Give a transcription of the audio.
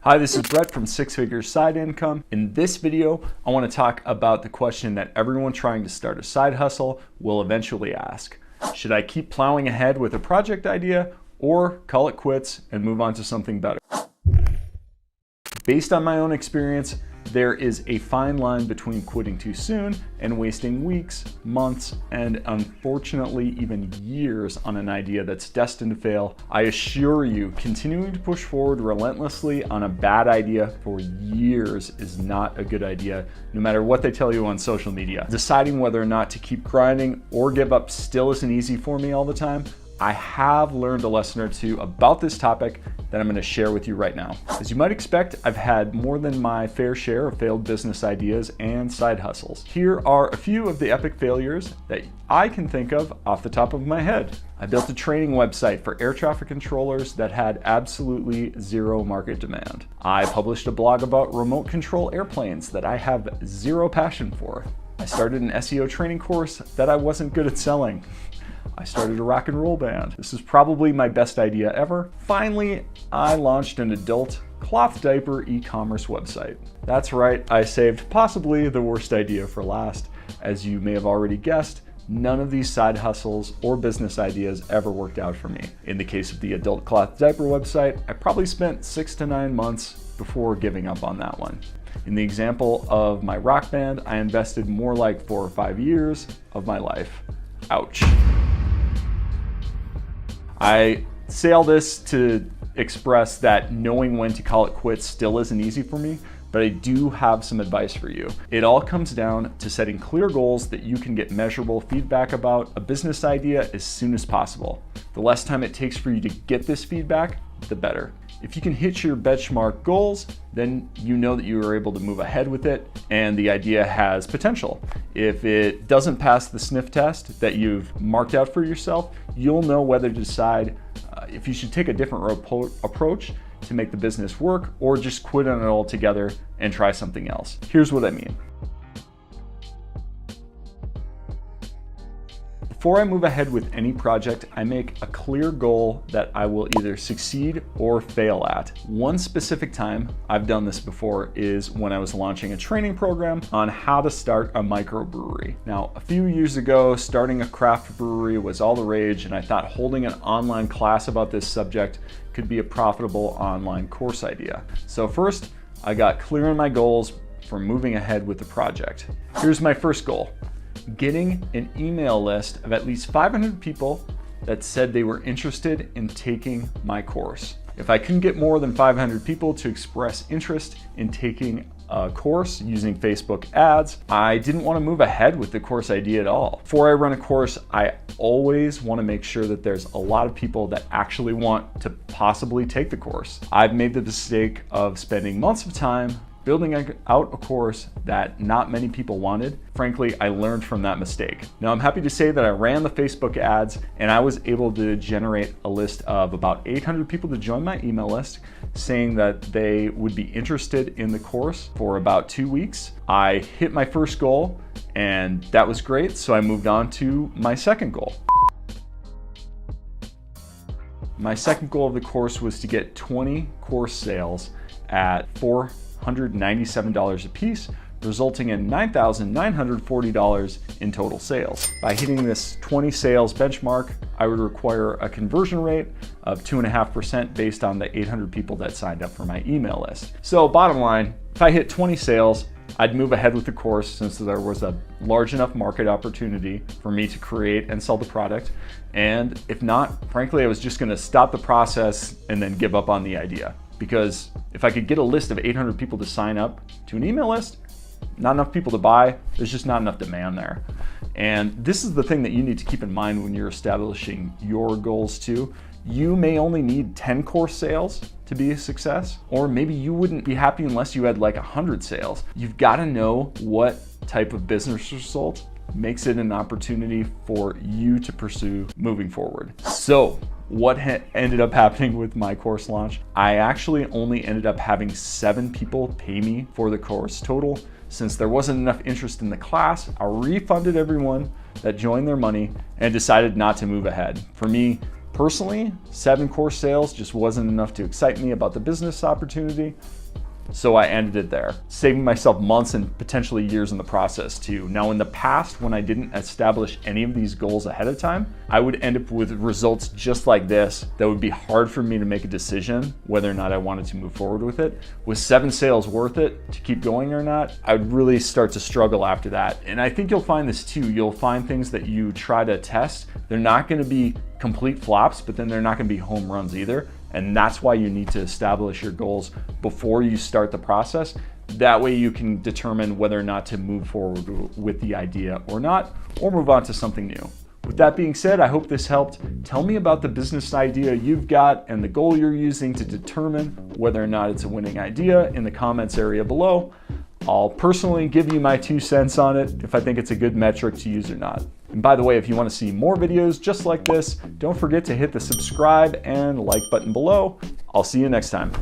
Hi, this is Brett from Six Figure Side Income. In this video, I want to talk about the question that everyone trying to start a side hustle will eventually ask. Should I keep plowing ahead with a project idea or call it quits and move on to something better? Based on my own experience, there is a fine line between quitting too soon and wasting weeks, months, and unfortunately even years on an idea that's destined to fail. I assure you, continuing to push forward relentlessly on a bad idea for years is not a good idea, no matter what they tell you on social media. Deciding whether or not to keep grinding or give up still isn't easy for me all the time. I have learned a lesson or two about this topic that I'm going to share with you right now. As you might expect, I've had more than my fair share of failed business ideas and side hustles. Here are a few of the epic failures that I can think of off the top of my head. I built a training website for air traffic controllers that had absolutely zero market demand. I published a blog about remote control airplanes that I have zero passion for. I started an SEO training course that I wasn't good at selling. I started a rock and roll band. This is probably my best idea ever. Finally, I launched an adult cloth diaper e-commerce website. That's right, I saved possibly the worst idea for last. As you may have already guessed, none of these side hustles or business ideas ever worked out for me. In the case of the adult cloth diaper website, I probably spent 6 to 9 months before giving up on that one. In the example of my rock band, I invested more like 4 or 5 years of my life. Ouch. I say all this to express that knowing when to call it quits still isn't easy for me, but I do have some advice for you. It all comes down to setting clear goals that you can get measurable feedback about a business idea as soon as possible. The less time it takes for you to get this feedback, the better. If you can hit your benchmark goals, then you know that you are able to move ahead with it and the idea has potential. If it doesn't pass the sniff test that you've marked out for yourself, you'll know whether to decide if you should take a different approach to make the business work or just quit on it altogether and try something else. Here's what I mean. Before I move ahead with any project, I make a clear goal that I will either succeed or fail at. One specific time I've done this before is when I was launching a training program on how to start a microbrewery. Now, a few years ago, starting a craft brewery was all the rage, and I thought holding an online class about this subject could be a profitable online course idea. So first, I got clear on my goals for moving ahead with the project. Here's my first goal. Getting an email list of at least 500 people that said they were interested in taking my course. If I couldn't get more than 500 people to express interest in taking a course using Facebook ads, I didn't want to move ahead with the course idea at all. Before I run a course, I always want to make sure that there's a lot of people that actually want to possibly take the course. I've made the mistake of spending months of time building out a course that not many people wanted. Frankly, I learned from that mistake. Now, I'm happy to say that I ran the Facebook ads and I was able to generate a list of about 800 people to join my email list, saying that they would be interested in the course for about 2 weeks. I hit my first goal and that was great, so I moved on to my second goal. My second goal of the course was to get 20 course sales at $497 a piece, resulting in $9,940 in total sales. By hitting this 20 sales benchmark, I would require a conversion rate of 2.5% based on the 800 people that signed up for my email list. So bottom line, if I hit 20 sales, I'd move ahead with the course since there was a large enough market opportunity for me to create and sell the product. And if not, frankly, I was just gonna stop the process and then give up on the idea. Because if I could get a list of 800 people to sign up to an email list, not enough people to buy, there's just not enough demand there. And this is the thing that you need to keep in mind when you're establishing your goals too. You may only need 10 course sales to be a success, or maybe you wouldn't be happy unless you had like 100 sales. You've got to know what type of business result makes it an opportunity for you to pursue moving forward. So what ended up happening with my course launch? I actually only ended up having 7 people pay me for the course total. Since there wasn't enough interest in the class, I refunded everyone that joined their money and decided not to move ahead. For me, Personally, 7-course sales just wasn't enough to excite me about the business opportunity, so I ended it there, saving myself months and potentially years in the process too. Now in the past, when I didn't establish any of these goals ahead of time, I would end up with results just like this that would be hard for me to make a decision whether or not I wanted to move forward with it. Was 7 sales worth it to keep going or not? I would really start to struggle after that. And I think you'll find this too. You'll find things that you try to test, they're not gonna be complete flops, but then they're not gonna be home runs either. And that's why you need to establish your goals before you start the process. That way you can determine whether or not to move forward with the idea or not, or move on to something new. With that being said, I hope this helped. Tell me about the business idea you've got and the goal you're using to determine whether or not it's a winning idea in the comments area below. I'll personally give you my 2 cents on it if I think it's a good metric to use or not. And by the way, if you want to see more videos just like this, don't forget to hit the subscribe and like button below. I'll see you next time.